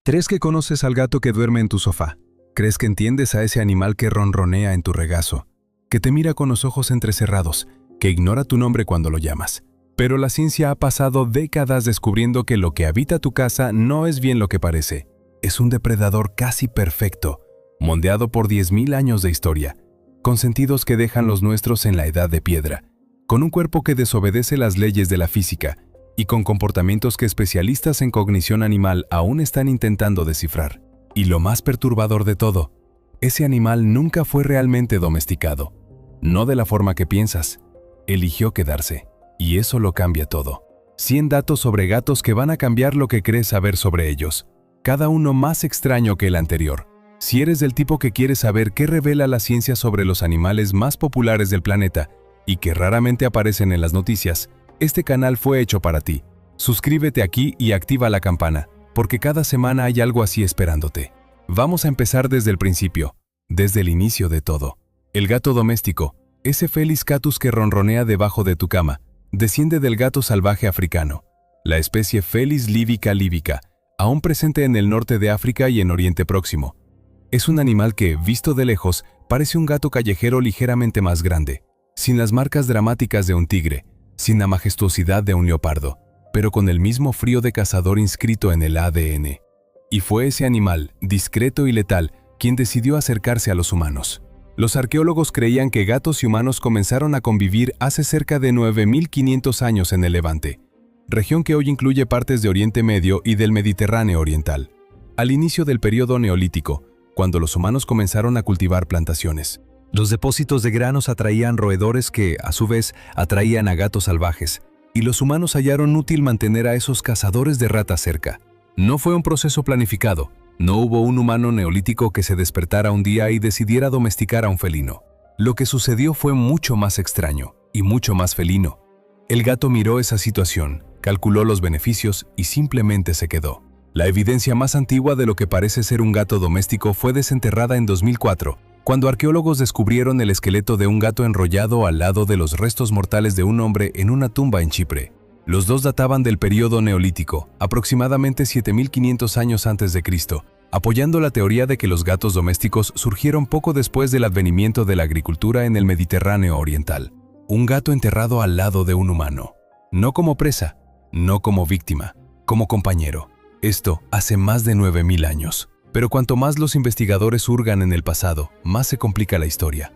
¿Crees que conoces al gato que duerme en tu sofá? ¿Crees que entiendes a ese animal que ronronea en tu regazo? Que te mira con los ojos entrecerrados, que ignora tu nombre cuando lo llamas. Pero la ciencia ha pasado décadas descubriendo que lo que habita tu casa no es bien lo que parece. Es un depredador casi perfecto, moldeado por 10.000 años de historia, con sentidos que dejan los nuestros en la edad de piedra, con un cuerpo que desobedece las leyes de la física y con comportamientos que especialistas en cognición animal aún están intentando descifrar. Y lo más perturbador de todo, ese animal nunca fue realmente domesticado. No de la forma que piensas. Eligió quedarse. Y eso lo cambia todo. 100 datos sobre gatos que van a cambiar lo que crees saber sobre ellos. Cada uno más extraño que el anterior. Si eres del tipo que quiere saber qué revela la ciencia sobre los animales más populares del planeta y que raramente aparecen en las noticias, este canal fue hecho para ti. Suscríbete aquí y activa la campana, porque cada semana hay algo así esperándote. Vamos a empezar desde el principio, desde el inicio de todo. El gato doméstico, ese Felis catus que ronronea debajo de tu cama, desciende del gato salvaje africano, la especie Felis libica libica, aún presente en el norte de África y en Oriente Próximo. Es un animal que, visto de lejos, parece un gato callejero ligeramente más grande, sin las marcas dramáticas de un tigre, sin la majestuosidad de un leopardo, pero con el mismo frío de cazador inscrito en el ADN. Y fue ese animal, discreto y letal, quien decidió acercarse a los humanos. Los arqueólogos creían que gatos y humanos comenzaron a convivir hace cerca de 9.500 años en el Levante, región que hoy incluye partes de Oriente Medio y del Mediterráneo Oriental, al inicio del período neolítico, cuando los humanos comenzaron a cultivar plantaciones. Los depósitos de granos atraían roedores que, a su vez, atraían a gatos salvajes, y los humanos hallaron útil mantener a esos cazadores de ratas cerca. No fue un proceso planificado, no hubo un humano neolítico que se despertara un día y decidiera domesticar a un felino. Lo que sucedió fue mucho más extraño y mucho más felino. El gato miró esa situación, calculó los beneficios y simplemente se quedó. La evidencia más antigua de lo que parece ser un gato doméstico fue desenterrada en 2004, cuando arqueólogos descubrieron el esqueleto de un gato enrollado al lado de los restos mortales de un hombre en una tumba en Chipre. Los dos databan del período neolítico, aproximadamente 7.500 años antes de Cristo, apoyando la teoría de que los gatos domésticos surgieron poco después del advenimiento de la agricultura en el Mediterráneo Oriental. Un gato enterrado al lado de un humano. No como presa, no como víctima, como compañero. Esto hace más de 9.000 años. Pero cuanto más los investigadores hurgan en el pasado, más se complica la historia.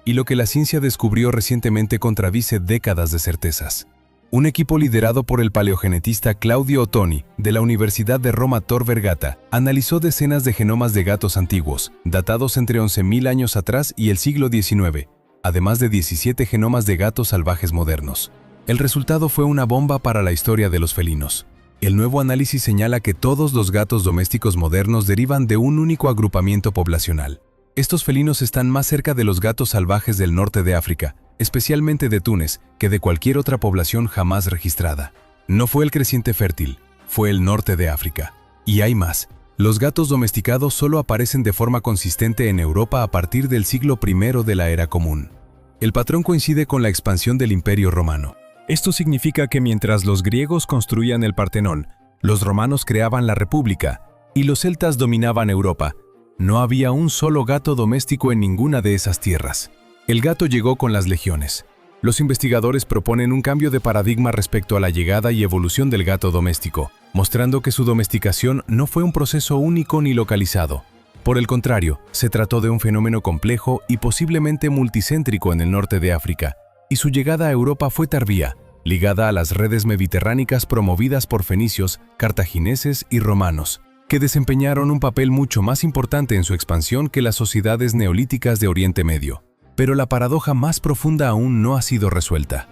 Y lo que la ciencia descubrió recientemente contradice décadas de certezas. Un equipo liderado por el paleogenetista Claudio Ottoni, de la Universidad de Roma Tor Vergata, analizó decenas de genomas de gatos antiguos, datados entre 11.000 años atrás y el siglo XIX, además de 17 genomas de gatos salvajes modernos. El resultado fue una bomba para la historia de los felinos. El nuevo análisis señala que todos los gatos domésticos modernos derivan de un único agrupamiento poblacional. Estos felinos están más cerca de los gatos salvajes del norte de África, especialmente de Túnez, que de cualquier otra población jamás registrada. No fue el creciente fértil, fue el norte de África. Y hay más. Los gatos domesticados solo aparecen de forma consistente en Europa a partir del siglo I de la Era Común. El patrón coincide con la expansión del Imperio Romano. Esto significa que mientras los griegos construían el Partenón, los romanos creaban la República y los celtas dominaban Europa, no había un solo gato doméstico en ninguna de esas tierras. El gato llegó con las legiones. Los investigadores proponen un cambio de paradigma respecto a la llegada y evolución del gato doméstico, mostrando que su domesticación no fue un proceso único ni localizado. Por el contrario, se trató de un fenómeno complejo y posiblemente multicéntrico en el norte de África, y su llegada a Europa fue tardía, ligada a las redes mediterránicas promovidas por fenicios, cartagineses y romanos, que desempeñaron un papel mucho más importante en su expansión que las sociedades neolíticas de Oriente Medio. Pero la paradoja más profunda aún no ha sido resuelta.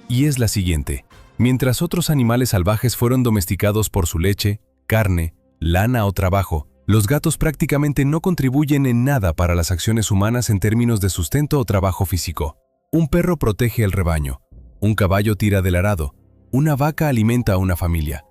Y es la siguiente. Mientras otros animales salvajes fueron domesticados por su leche, carne, lana o trabajo, los gatos prácticamente no contribuyen en nada para las acciones humanas en términos de sustento o trabajo físico. Un perro protege el rebaño, un caballo tira del arado, una vaca alimenta a una familia,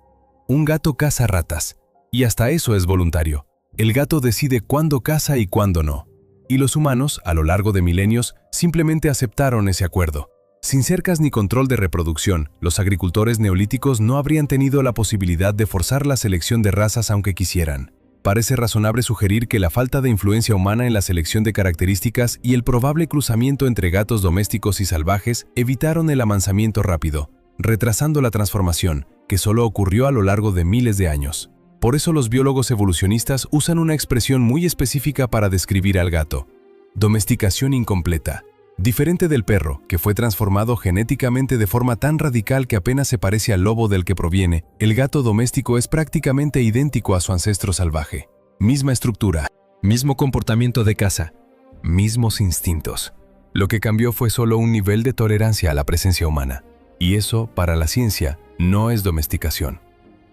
un gato caza ratas, y hasta eso es voluntario. El gato decide cuándo caza y cuándo no. Y los humanos, a lo largo de milenios, simplemente aceptaron ese acuerdo. Sin cercas ni control de reproducción, los agricultores neolíticos no habrían tenido la posibilidad de forzar la selección de razas aunque quisieran. Parece razonable sugerir que la falta de influencia humana en la selección de características y el probable cruzamiento entre gatos domésticos y salvajes evitaron el amansamiento rápido, retrasando la transformación, que solo ocurrió a lo largo de miles de años. Por eso los biólogos evolucionistas usan una expresión muy específica para describir al gato: domesticación incompleta. Diferente del perro, que fue transformado genéticamente de forma tan radical que apenas se parece al lobo del que proviene, el gato doméstico es prácticamente idéntico a su ancestro salvaje. Misma estructura, mismo comportamiento de caza, mismos instintos. Lo que cambió fue solo un nivel de tolerancia a la presencia humana. Y eso, para la ciencia, no es domesticación.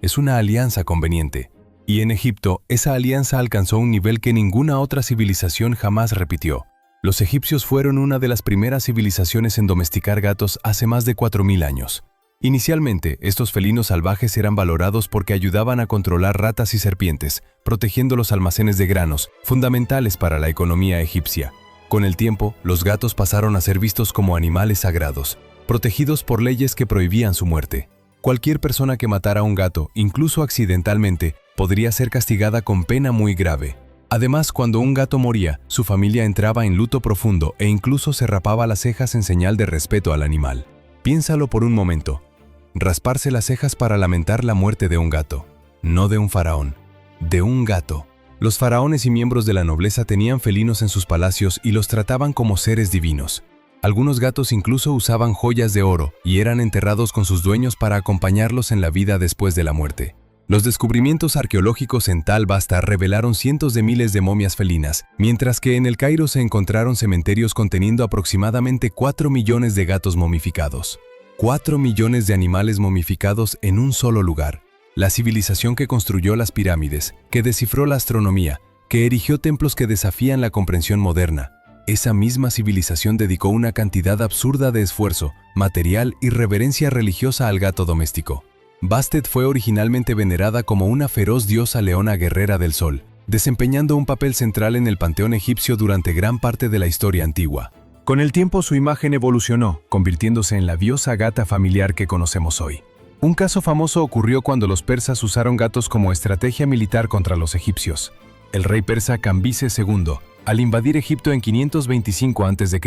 Es una alianza conveniente. Y en Egipto, esa alianza alcanzó un nivel que ninguna otra civilización jamás repitió. Los egipcios fueron una de las primeras civilizaciones en domesticar gatos hace más de 4000 años. Inicialmente, estos felinos salvajes eran valorados porque ayudaban a controlar ratas y serpientes, protegiendo los almacenes de granos, fundamentales para la economía egipcia. Con el tiempo, los gatos pasaron a ser vistos como animales sagrados, protegidos por leyes que prohibían su muerte. Cualquier persona que matara a un gato, incluso accidentalmente, podría ser castigada con pena muy grave. Además, cuando un gato moría, su familia entraba en luto profundo e incluso se rapaba las cejas en señal de respeto al animal. Piénsalo por un momento. Rasparse las cejas para lamentar la muerte de un gato. No de un faraón, de un gato. Los faraones y miembros de la nobleza tenían felinos en sus palacios y los trataban como seres divinos. Algunos gatos incluso usaban joyas de oro y eran enterrados con sus dueños para acompañarlos en la vida después de la muerte. Los descubrimientos arqueológicos en Tal Basta revelaron cientos de miles de momias felinas, mientras que en El Cairo se encontraron cementerios conteniendo aproximadamente 4 millones de gatos momificados. 4 millones de animales momificados en un solo lugar. La civilización que construyó las pirámides, que descifró la astronomía, que erigió templos que desafían la comprensión moderna. Esa misma civilización dedicó una cantidad absurda de esfuerzo, material y reverencia religiosa al gato doméstico. Bastet fue originalmente venerada como una feroz diosa leona guerrera del sol, desempeñando un papel central en el panteón egipcio durante gran parte de la historia antigua. Con el tiempo su imagen evolucionó, convirtiéndose en la diosa gata familiar que conocemos hoy. Un caso famoso ocurrió cuando los persas usaron gatos como estrategia militar contra los egipcios. El rey persa Cambises II, al invadir Egipto en 525 a.C.,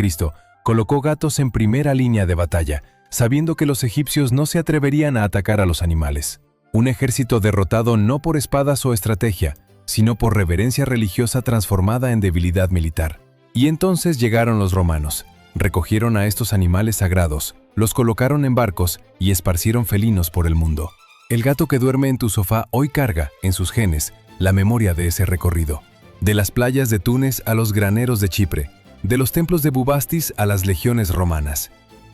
colocó gatos en primera línea de batalla, sabiendo que los egipcios no se atreverían a atacar a los animales. Un ejército derrotado no por espadas o estrategia, sino por reverencia religiosa transformada en debilidad militar. Y entonces llegaron los romanos, recogieron a estos animales sagrados, los colocaron en barcos y esparcieron felinos por el mundo. El gato que duerme en tu sofá hoy carga, en sus genes, la memoria de ese recorrido. De las playas de Túnez a los graneros de Chipre, de los templos de Bubastis a las legiones romanas,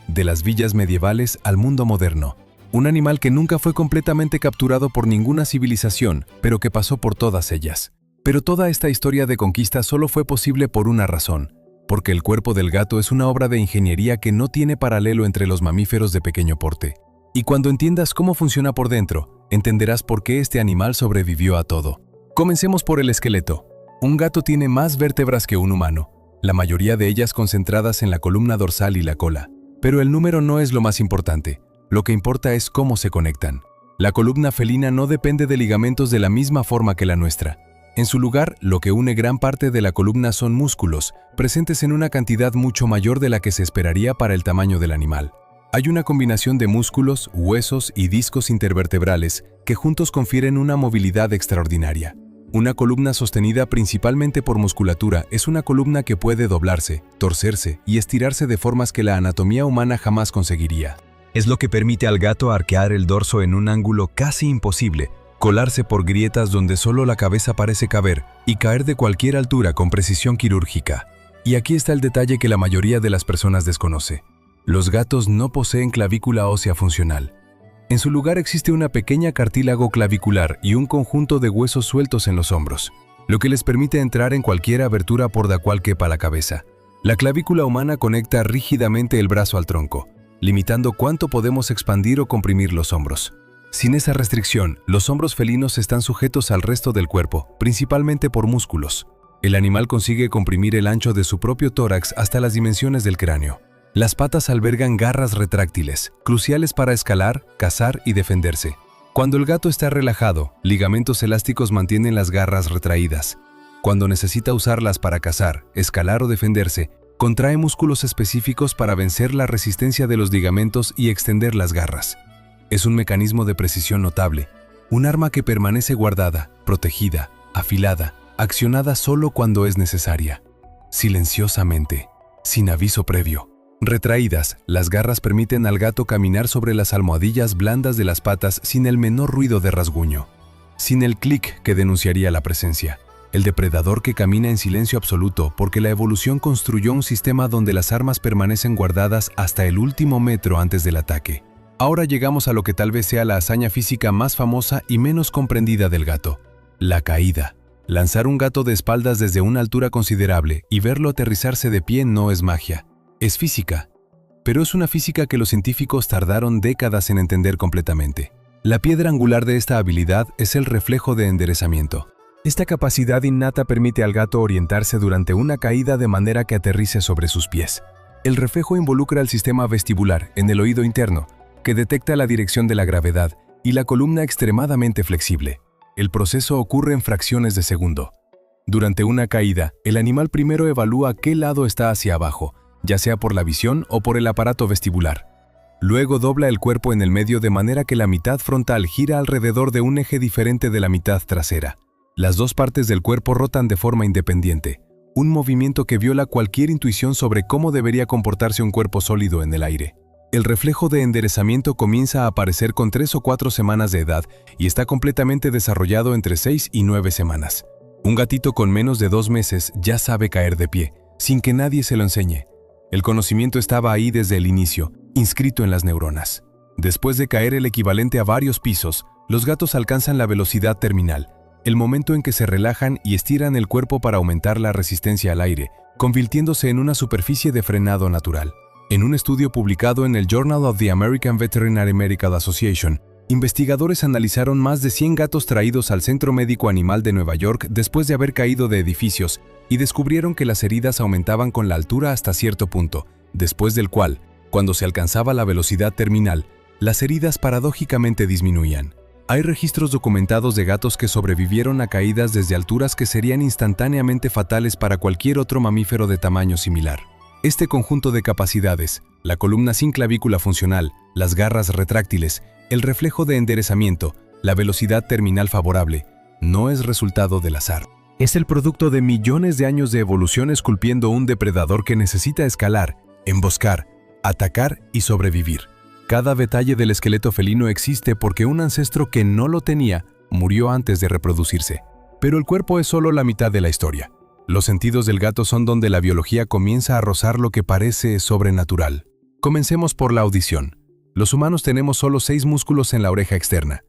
de las villas medievales al mundo moderno. Un animal que nunca fue completamente capturado por ninguna civilización, pero que pasó por todas ellas. Pero toda esta historia de conquista solo fue posible por una razón, porque el cuerpo del gato es una obra de ingeniería que no tiene paralelo entre los mamíferos de pequeño porte. Y cuando entiendas cómo funciona por dentro, entenderás por qué este animal sobrevivió a todo. Comencemos por el esqueleto. Un gato tiene más vértebras que un humano, la mayoría de ellas concentradas en la columna dorsal y la cola. Pero el número no es lo más importante, lo que importa es cómo se conectan. La columna felina no depende de ligamentos de la misma forma que la nuestra. En su lugar, lo que une gran parte de la columna son músculos, presentes en una cantidad mucho mayor de la que se esperaría para el tamaño del animal. Hay una combinación de músculos, huesos y discos intervertebrales que juntos confieren una movilidad extraordinaria. Una columna sostenida principalmente por musculatura es una columna que puede doblarse, torcerse y estirarse de formas que la anatomía humana jamás conseguiría. Es lo que permite al gato arquear el dorso en un ángulo casi imposible, colarse por grietas donde solo la cabeza parece caber y caer de cualquier altura con precisión quirúrgica. Y aquí está el detalle que la mayoría de las personas desconoce. Los gatos no poseen clavícula ósea funcional. En su lugar existe una pequeña cartílago clavicular y un conjunto de huesos sueltos en los hombros, lo que les permite entrar en cualquier abertura por la cual quepa la cabeza. La clavícula humana conecta rígidamente el brazo al tronco, limitando cuánto podemos expandir o comprimir los hombros. Sin esa restricción, los hombros felinos están sujetos al resto del cuerpo, principalmente por músculos. El animal consigue comprimir el ancho de su propio tórax hasta las dimensiones del cráneo. Las patas albergan garras retráctiles, cruciales para escalar, cazar y defenderse. Cuando el gato está relajado, ligamentos elásticos mantienen las garras retraídas. Cuando necesita usarlas para cazar, escalar o defenderse, contrae músculos específicos para vencer la resistencia de los ligamentos y extender las garras. Es un mecanismo de precisión notable, un arma que permanece guardada, protegida, afilada, accionada solo cuando es necesaria, silenciosamente, sin aviso previo. Retraídas, las garras permiten al gato caminar sobre las almohadillas blandas de las patas sin el menor ruido de rasguño, sin el clic que denunciaría la presencia. El depredador que camina en silencio absoluto porque la evolución construyó un sistema donde las armas permanecen guardadas hasta el último metro antes del ataque. Ahora llegamos a lo que tal vez sea la hazaña física más famosa y menos comprendida del gato: la caída. Lanzar un gato de espaldas desde una altura considerable y verlo aterrizarse de pie no es magia. Es física, pero es una física que los científicos tardaron décadas en entender completamente. La piedra angular de esta habilidad es el reflejo de enderezamiento. Esta capacidad innata permite al gato orientarse durante una caída de manera que aterrice sobre sus pies. El reflejo involucra el sistema vestibular en el oído interno, que detecta la dirección de la gravedad, y la columna extremadamente flexible. El proceso ocurre en fracciones de segundo. Durante una caída, el animal primero evalúa qué lado está hacia abajo, ya sea por la visión o por el aparato vestibular. Luego dobla el cuerpo en el medio de manera que la mitad frontal gira alrededor de un eje diferente de la mitad trasera. Las dos partes del cuerpo rotan de forma independiente, un movimiento que viola cualquier intuición sobre cómo debería comportarse un cuerpo sólido en el aire. El reflejo de enderezamiento comienza a aparecer con 3 o 4 semanas de edad y está completamente desarrollado entre 6 y 9 semanas. Un gatito con menos de 2 meses ya sabe caer de pie, sin que nadie se lo enseñe. El conocimiento estaba ahí desde el inicio, inscrito en las neuronas. Después de caer el equivalente a varios pisos, los gatos alcanzan la velocidad terminal, el momento en que se relajan y estiran el cuerpo para aumentar la resistencia al aire, convirtiéndose en una superficie de frenado natural. En un estudio publicado en el Journal of the American Veterinary Medical Association, investigadores analizaron más de 100 gatos traídos al Centro Médico Animal de Nueva York después de haber caído de edificios y descubrieron que las heridas aumentaban con la altura hasta cierto punto, después del cual, cuando se alcanzaba la velocidad terminal, las heridas paradójicamente disminuían. Hay registros documentados de gatos que sobrevivieron a caídas desde alturas que serían instantáneamente fatales para cualquier otro mamífero de tamaño similar. Este conjunto de capacidades, la columna sin clavícula funcional, las garras retráctiles, el reflejo de enderezamiento, la velocidad terminal favorable, no es resultado del azar. Es el producto de millones de años de evolución esculpiendo un depredador que necesita escalar, emboscar, atacar y sobrevivir. Cada detalle del esqueleto felino existe porque un ancestro que no lo tenía murió antes de reproducirse. Pero el cuerpo es solo la mitad de la historia. Los sentidos del gato son donde la biología comienza a rozar lo que parece sobrenatural. Comencemos por la audición. Los humanos tenemos solo 6 músculos en la oreja externa.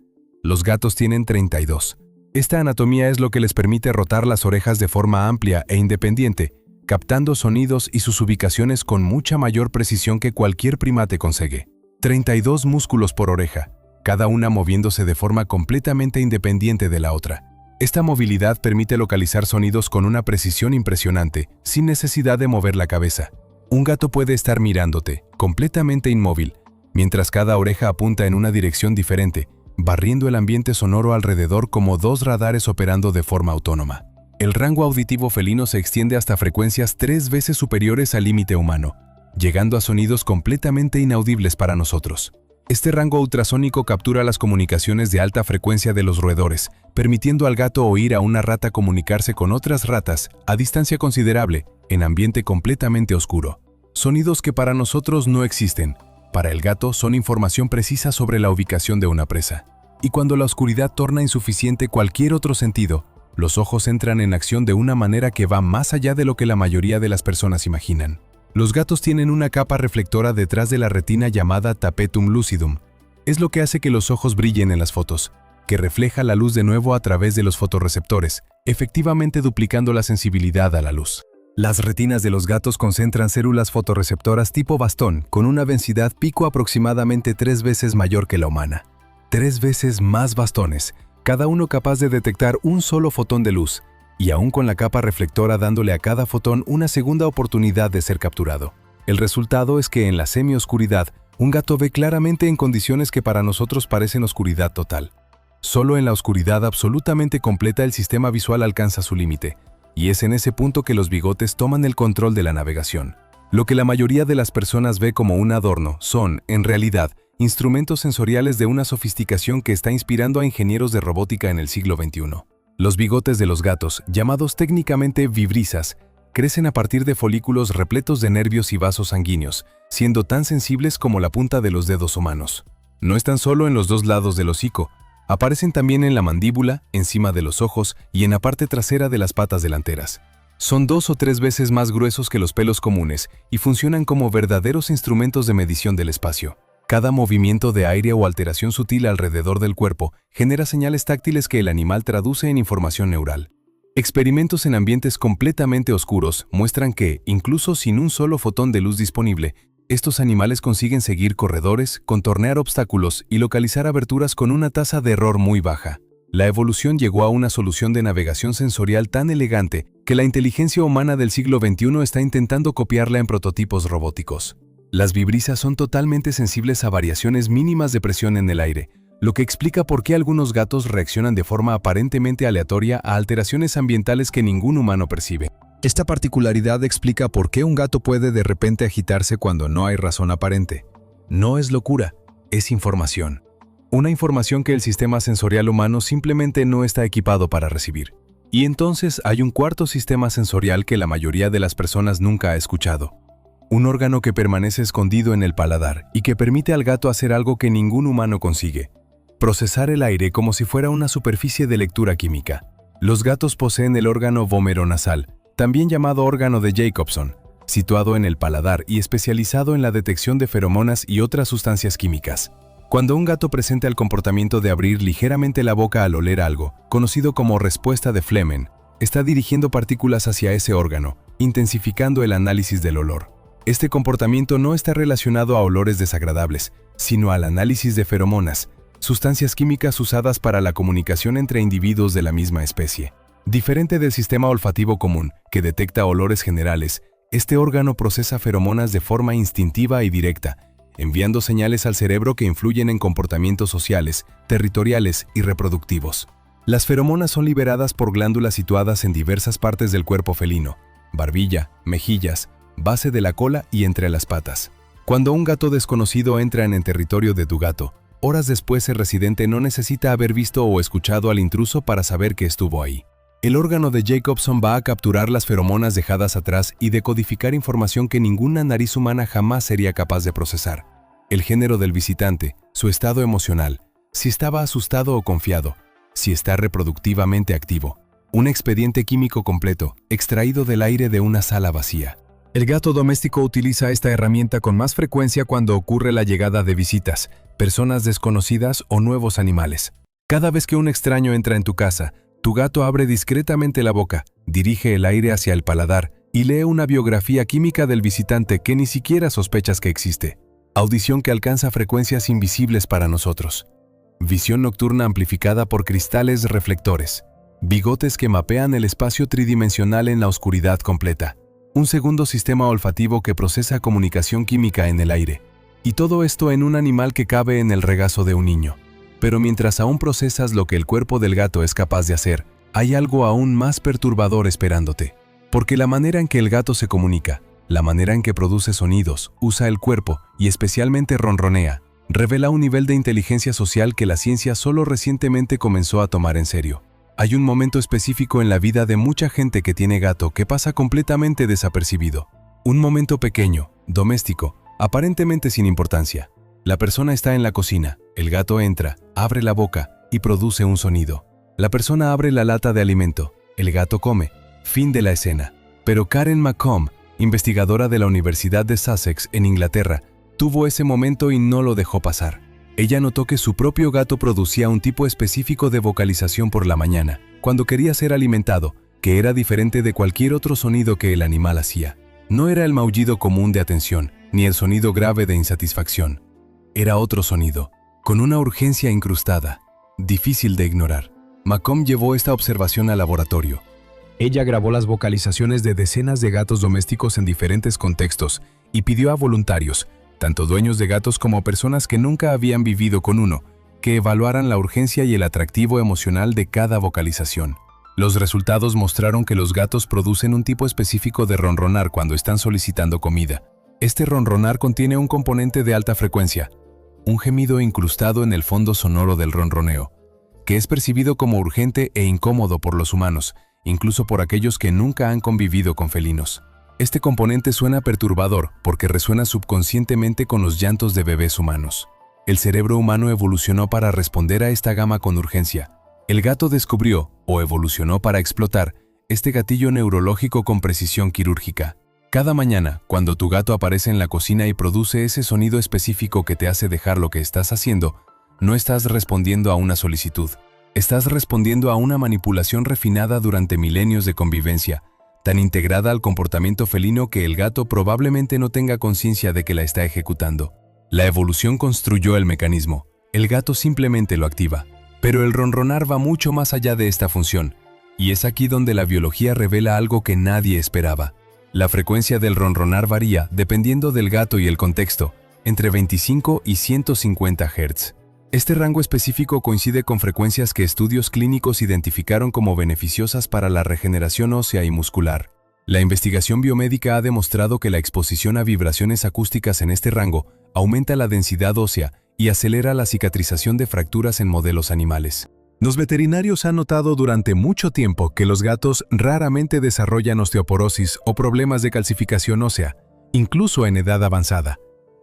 Los gatos tienen 32. Esta anatomía es lo que les permite rotar las orejas de forma amplia e independiente, captando sonidos y sus ubicaciones con mucha mayor precisión que cualquier primate consigue. 32 músculos por oreja, cada una moviéndose de forma completamente independiente de la otra. Esta movilidad permite localizar sonidos con una precisión impresionante, sin necesidad de mover la cabeza. Un gato puede estar mirándote, completamente inmóvil, mientras cada oreja apunta en una dirección diferente, barriendo el ambiente sonoro alrededor como 2 radares operando de forma autónoma. El rango auditivo felino se extiende hasta frecuencias 3 veces superiores al límite humano, llegando a sonidos completamente inaudibles para nosotros. Este rango ultrasónico captura las comunicaciones de alta frecuencia de los roedores, permitiendo al gato oír a una rata comunicarse con otras ratas a distancia considerable, en ambiente completamente oscuro. Sonidos que para nosotros no existen. Para el gato son información precisa sobre la ubicación de una presa. Y cuando la oscuridad torna insuficiente cualquier otro sentido, los ojos entran en acción de una manera que va más allá de lo que la mayoría de las personas imaginan. Los gatos tienen una capa reflectora detrás de la retina llamada tapetum lucidum. Es lo que hace que los ojos brillen en las fotos, que refleja la luz de nuevo a través de los fotorreceptores, efectivamente duplicando la sensibilidad a la luz. Las retinas de los gatos concentran células fotorreceptoras tipo bastón con una densidad pico aproximadamente 3 veces mayor que la humana. 3 veces más bastones, cada uno capaz de detectar un solo fotón de luz, y aún con la capa reflectora dándole a cada fotón una segunda oportunidad de ser capturado. El resultado es que en la semioscuridad, Un gato ve claramente en condiciones que para nosotros parecen oscuridad total. Solo en la oscuridad absolutamente completa el sistema visual alcanza su límite, y es en ese punto que los bigotes toman el control de la navegación. Lo que la mayoría de las personas ve como un adorno son, en realidad, instrumentos sensoriales de una sofisticación que está inspirando a ingenieros de robótica en el siglo XXI. Los bigotes de los gatos, llamados técnicamente vibrisas, crecen a partir de folículos repletos de nervios y vasos sanguíneos, siendo tan sensibles como la punta de los dedos humanos. No están solo en los dos lados del hocico, aparecen también en la mandíbula, encima de los ojos y en la parte trasera de las patas delanteras. Son 2 o 3 veces más gruesos que los pelos comunes y funcionan como verdaderos instrumentos de medición del espacio. Cada movimiento de aire o alteración sutil alrededor del cuerpo genera señales táctiles que el animal traduce en información neural. Experimentos en ambientes completamente oscuros muestran que, incluso sin un solo fotón de luz disponible, estos animales consiguen seguir corredores, contornear obstáculos y localizar aberturas con una tasa de error muy baja. La evolución llegó a una solución de navegación sensorial tan elegante que la inteligencia humana del siglo XXI está intentando copiarla en prototipos robóticos. Las vibrisas son totalmente sensibles a variaciones mínimas de presión en el aire, lo que explica por qué algunos gatos reaccionan de forma aparentemente aleatoria a alteraciones ambientales que ningún humano percibe. Esta particularidad explica por qué un gato puede de repente agitarse cuando no hay razón aparente. No es locura, es información. Una información que el sistema sensorial humano simplemente no está equipado para recibir. Y entonces hay un cuarto sistema sensorial que la mayoría de las personas nunca ha escuchado. Un órgano que permanece escondido en el paladar y que permite al gato hacer algo que ningún humano consigue: procesar el aire como si fuera una superficie de lectura química. Los gatos poseen el órgano vomeronasal, también llamado órgano de Jacobson, situado en el paladar y especializado en la detección de feromonas y otras sustancias químicas. Cuando un gato presenta el comportamiento de abrir ligeramente la boca al oler algo, conocido como respuesta de Flehmen, está dirigiendo partículas hacia ese órgano, intensificando el análisis del olor. Este comportamiento no está relacionado a olores desagradables, sino al análisis de feromonas, sustancias químicas usadas para la comunicación entre individuos de la misma especie. Diferente del sistema olfativo común, que detecta olores generales, este órgano procesa feromonas de forma instintiva y directa, enviando señales al cerebro que influyen en comportamientos sociales, territoriales y reproductivos. Las feromonas son liberadas por glándulas situadas en diversas partes del cuerpo felino: barbilla, mejillas, base de la cola y entre las patas. Cuando un gato desconocido entra en el territorio de tu gato, horas después el residente no necesita haber visto o escuchado al intruso para saber que estuvo ahí. El órgano de Jacobson va a capturar las feromonas dejadas atrás y decodificar información que ninguna nariz humana jamás sería capaz de procesar. El género del visitante, su estado emocional, si estaba asustado o confiado, si está reproductivamente activo. Un expediente químico completo, extraído del aire de una sala vacía. El gato doméstico utiliza esta herramienta con más frecuencia cuando ocurre la llegada de visitas, personas desconocidas o nuevos animales. Cada vez que un extraño entra en tu casa, tu gato abre discretamente la boca, dirige el aire hacia el paladar y lee una biografía química del visitante que ni siquiera sospechas que existe. Audición que alcanza frecuencias invisibles para nosotros. Visión nocturna amplificada por cristales reflectores. Bigotes que mapean el espacio tridimensional en la oscuridad completa. Un segundo sistema olfativo que procesa comunicación química en el aire. Y todo esto en un animal que cabe en el regazo de un niño. Pero mientras aún procesas lo que el cuerpo del gato es capaz de hacer, hay algo aún más perturbador esperándote. Porque la manera en que el gato se comunica, la manera en que produce sonidos, usa el cuerpo y especialmente ronronea, revela un nivel de inteligencia social que la ciencia solo recientemente comenzó a tomar en serio. Hay un momento específico en la vida de mucha gente que tiene gato que pasa completamente desapercibido. Un momento pequeño, doméstico, aparentemente sin importancia. La persona está en la cocina, el gato entra, abre la boca y produce un sonido. La persona abre la lata de alimento, el gato come. Fin de la escena. Pero Karen McComb, investigadora de la Universidad de Sussex en Inglaterra, tuvo ese momento y no lo dejó pasar. Ella notó que su propio gato producía un tipo específico de vocalización por la mañana, cuando quería ser alimentado, que era diferente de cualquier otro sonido que el animal hacía. No era el maullido común de atención, ni el sonido grave de insatisfacción. Era otro sonido, con una urgencia incrustada, difícil de ignorar. McComb llevó esta observación al laboratorio. Ella grabó las vocalizaciones de decenas de gatos domésticos en diferentes contextos y pidió a voluntarios, tanto dueños de gatos como personas que nunca habían vivido con uno, que evaluaran la urgencia y el atractivo emocional de cada vocalización. Los resultados mostraron que los gatos producen un tipo específico de ronronar cuando están solicitando comida. Este ronronar contiene un componente de alta frecuencia, un gemido incrustado en el fondo sonoro del ronroneo, que es percibido como urgente e incómodo por los humanos, incluso por aquellos que nunca han convivido con felinos. Este componente suena perturbador porque resuena subconscientemente con los llantos de bebés humanos. El cerebro humano evolucionó para responder a esta gama con urgencia. El gato descubrió, o evolucionó para explotar, este gatillo neurológico con precisión quirúrgica. Cada mañana, cuando tu gato aparece en la cocina y produce ese sonido específico que te hace dejar lo que estás haciendo, no estás respondiendo a una solicitud. Estás respondiendo a una manipulación refinada durante milenios de convivencia, tan integrada al comportamiento felino que el gato probablemente no tenga conciencia de que la está ejecutando. La evolución construyó el mecanismo, el gato simplemente lo activa. Pero el ronronar va mucho más allá de esta función, y es aquí donde la biología revela algo que nadie esperaba. La frecuencia del ronronar varía, dependiendo del gato y el contexto, entre 25 y 150 Hz. Este rango específico coincide con frecuencias que estudios clínicos identificaron como beneficiosas para la regeneración ósea y muscular. La investigación biomédica ha demostrado que la exposición a vibraciones acústicas en este rango aumenta la densidad ósea y acelera la cicatrización de fracturas en modelos animales. Los veterinarios han notado durante mucho tiempo que los gatos raramente desarrollan osteoporosis o problemas de calcificación ósea, incluso en edad avanzada,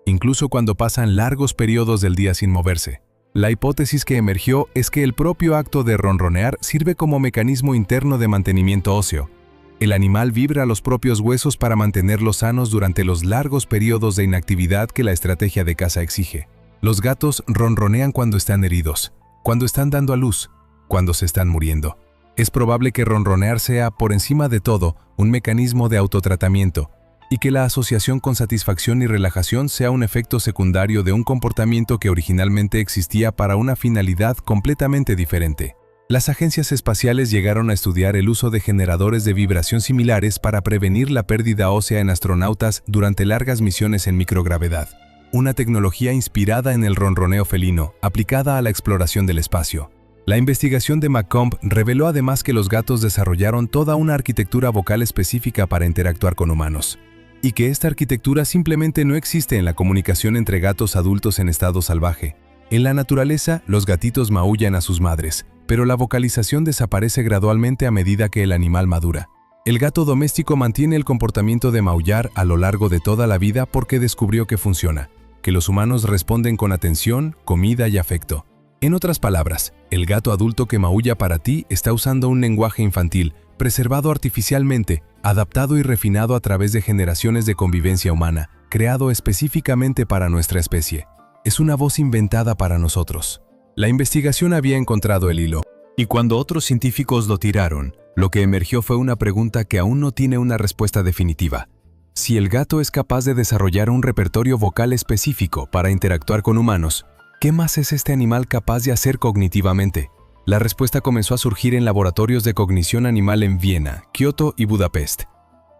incluso cuando pasan largos periodos del día sin moverse. La hipótesis que emergió es que el propio acto de ronronear sirve como mecanismo interno de mantenimiento óseo. El animal vibra los propios huesos para mantenerlos sanos durante los largos periodos de inactividad que la estrategia de caza exige. Los gatos ronronean cuando están heridos, cuando están dando a luz, cuando se están muriendo. Es probable que ronronear sea, por encima de todo, un mecanismo de autotratamiento, y que la asociación con satisfacción y relajación sea un efecto secundario de un comportamiento que originalmente existía para una finalidad completamente diferente. Las agencias espaciales llegaron a estudiar el uso de generadores de vibración similares para prevenir la pérdida ósea en astronautas durante largas misiones en microgravedad. Una tecnología inspirada en el ronroneo felino, aplicada a la exploración del espacio. La investigación de McComb reveló además que los gatos desarrollaron toda una arquitectura vocal específica para interactuar con humanos, y que esta arquitectura simplemente no existe en la comunicación entre gatos adultos en estado salvaje. En la naturaleza, los gatitos maullan a sus madres, pero la vocalización desaparece gradualmente a medida que el animal madura. El gato doméstico mantiene el comportamiento de maullar a lo largo de toda la vida porque descubrió que funciona, que los humanos responden con atención, comida y afecto. En otras palabras, el gato adulto que maulla para ti está usando un lenguaje infantil, preservado artificialmente, adaptado y refinado a través de generaciones de convivencia humana, creado específicamente para nuestra especie. Es una voz inventada para nosotros. La investigación había encontrado el hilo, y cuando otros científicos lo tiraron, lo que emergió fue una pregunta que aún no tiene una respuesta definitiva. Si el gato es capaz de desarrollar un repertorio vocal específico para interactuar con humanos, ¿qué más es este animal capaz de hacer cognitivamente? La respuesta comenzó a surgir en laboratorios de cognición animal en Viena, Kioto y Budapest,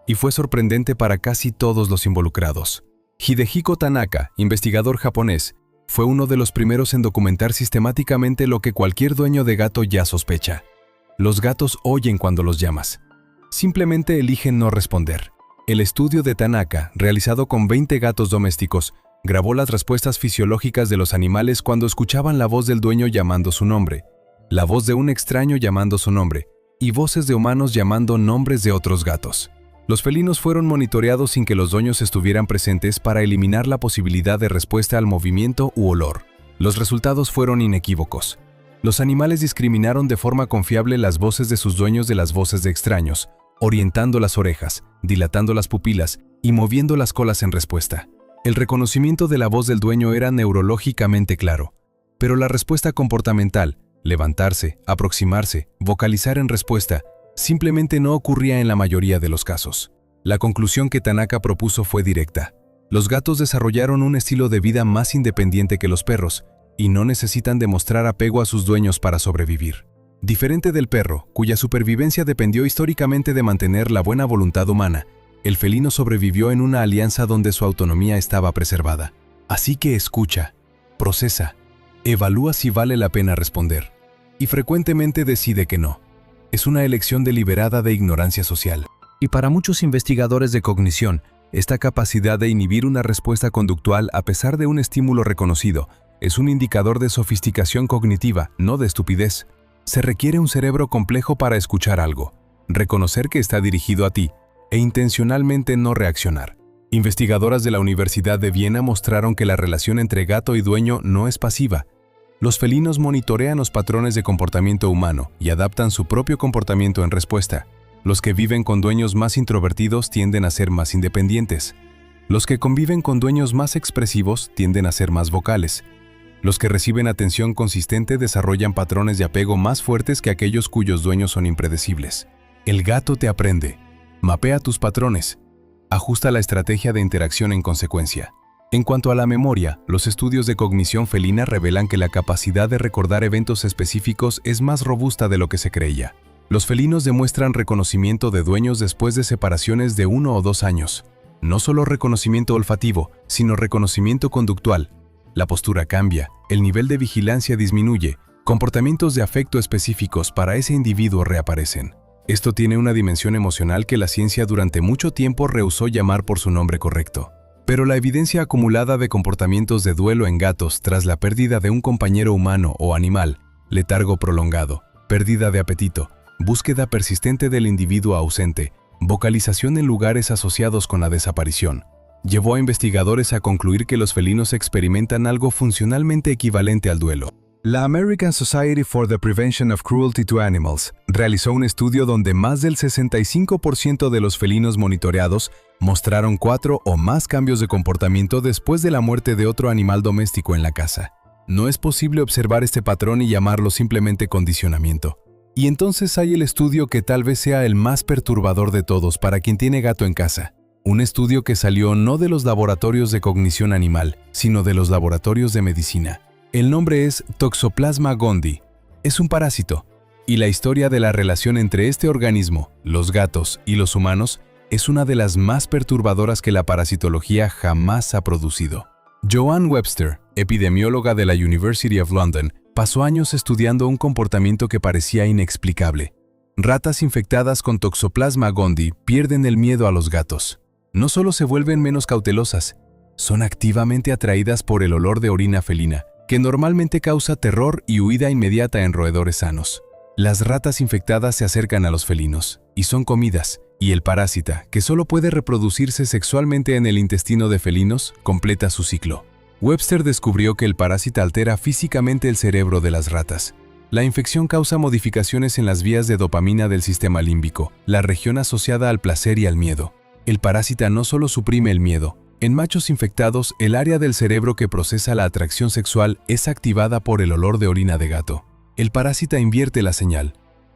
y fue sorprendente para casi todos los involucrados. Hidehiko Tanaka, investigador japonés, fue uno de los primeros en documentar sistemáticamente lo que cualquier dueño de gato ya sospecha. Los gatos oyen cuando los llamas. Simplemente eligen no responder. El estudio de Tanaka, realizado con 20 gatos domésticos, grabó las respuestas fisiológicas de los animales cuando escuchaban la voz del dueño llamando su nombre, la voz de un extraño llamando su nombre, y voces de humanos llamando nombres de otros gatos. Los felinos fueron monitoreados sin que los dueños estuvieran presentes para eliminar la posibilidad de respuesta al movimiento u olor. Los resultados fueron inequívocos. Los animales discriminaron de forma confiable las voces de sus dueños de las voces de extraños, orientando las orejas, dilatando las pupilas y moviendo las colas en respuesta. El reconocimiento de la voz del dueño era neurológicamente claro, pero la respuesta comportamental, levantarse, aproximarse, vocalizar en respuesta, simplemente no ocurría en la mayoría de los casos. La conclusión que Tanaka propuso fue directa. Los gatos desarrollaron un estilo de vida más independiente que los perros y no necesitan demostrar apego a sus dueños para sobrevivir. Diferente del perro, cuya supervivencia dependió históricamente de mantener la buena voluntad humana, el felino sobrevivió en una alianza donde su autonomía estaba preservada. Así que escucha, procesa, evalúa si vale la pena responder. Y frecuentemente decide que no. Es una elección deliberada de ignorancia social. Y para muchos investigadores de cognición, esta capacidad de inhibir una respuesta conductual a pesar de un estímulo reconocido es un indicador de sofisticación cognitiva, no de estupidez. Se requiere un cerebro complejo para escuchar algo, reconocer que está dirigido a ti e intencionalmente no reaccionar. Investigadoras de la Universidad de Viena mostraron que la relación entre gato y dueño no es pasiva. Los felinos monitorean los patrones de comportamiento humano y adaptan su propio comportamiento en respuesta. Los que viven con dueños más introvertidos tienden a ser más independientes. Los que conviven con dueños más expresivos tienden a ser más vocales. Los que reciben atención consistente desarrollan patrones de apego más fuertes que aquellos cuyos dueños son impredecibles. El gato te aprende. Mapea tus patrones. Ajusta la estrategia de interacción en consecuencia. En cuanto a la memoria, los estudios de cognición felina revelan que la capacidad de recordar eventos específicos es más robusta de lo que se creía. Los felinos demuestran reconocimiento de dueños después de separaciones de 1 o 2 años. No solo reconocimiento olfativo, sino reconocimiento conductual. La postura cambia, el nivel de vigilancia disminuye, comportamientos de afecto específicos para ese individuo reaparecen. Esto tiene una dimensión emocional que la ciencia durante mucho tiempo rehusó llamar por su nombre correcto. Pero la evidencia acumulada de comportamientos de duelo en gatos tras la pérdida de un compañero humano o animal, letargo prolongado, pérdida de apetito, búsqueda persistente del individuo ausente, vocalización en lugares asociados con la desaparición, llevó a investigadores a concluir que los felinos experimentan algo funcionalmente equivalente al duelo. La American Society for the Prevention of Cruelty to Animals realizó un estudio donde más del 65% de los felinos monitoreados mostraron 4 o más cambios de comportamiento después de la muerte de otro animal doméstico en la casa. No es posible observar este patrón y llamarlo simplemente condicionamiento. Y entonces hay el estudio que tal vez sea el más perturbador de todos para quien tiene gato en casa. Un estudio que salió no de los laboratorios de cognición animal, sino de los laboratorios de medicina. El nombre es Toxoplasma gondii. Es un parásito. Y la historia de la relación entre este organismo, los gatos y los humanos, es una de las más perturbadoras que la parasitología jamás ha producido. Joanne Webster, epidemióloga de la University of London, pasó años estudiando un comportamiento que parecía inexplicable. Ratas infectadas con Toxoplasma gondii pierden el miedo a los gatos. No solo se vuelven menos cautelosas, son activamente atraídas por el olor de orina felina, que normalmente causa terror y huida inmediata en roedores sanos. Las ratas infectadas se acercan a los felinos y son comidas, y el parásita, que solo puede reproducirse sexualmente en el intestino de felinos, completa su ciclo. Webster descubrió que el parásito altera físicamente el cerebro de las ratas. La infección causa modificaciones en las vías de dopamina del sistema límbico, la región asociada al placer y al miedo. El parásito no solo suprime el miedo. En machos infectados, el área del cerebro que procesa la atracción sexual es activada por el olor de orina de gato. El parásito invierte la señal.